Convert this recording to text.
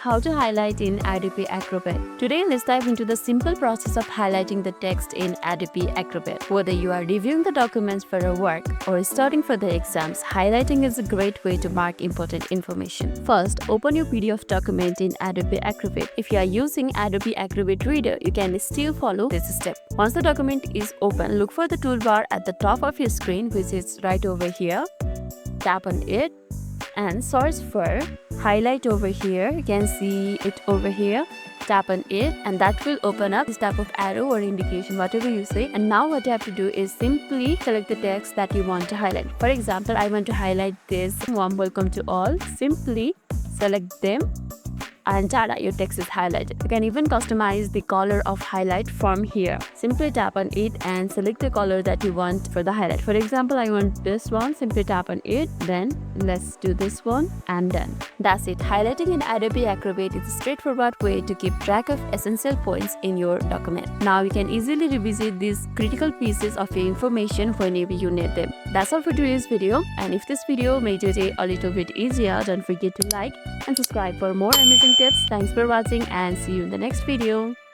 How to highlight in Adobe Acrobat. Today, let's dive into the simple process of highlighting the text in Adobe Acrobat. Whether you are reviewing the documents for your work or studying for the exams, highlighting is a great way to mark important information. First, open your PDF document in Adobe Acrobat. If you are using Adobe Acrobat Reader, you can still follow this step. Once the document is open, look for the toolbar at the top of your screen, which is right over here. Tap on it and search for highlight over here. You can see it over here. Tap on it and that will open up this type of arrow or indication, whatever you say. And now what you have to do is simply select the text that you want to highlight. For example, I want to highlight this warm welcome to all. Simply select them and tada, your text is highlighted. You can even customize the color of highlight from here. Simply tap on it and select the color that you want for the highlight. For example, I want this one. Simply tap on it, then let's do this one and done. That's it. Highlighting in Adobe Acrobat is a straightforward way to keep track of essential points in your document. Now you can easily revisit these critical pieces of your information whenever you need them. That's all for today's video, and if this video made your day a little bit easier, don't forget to like and subscribe for more amazing tips. Thanks for watching and see you in the next video.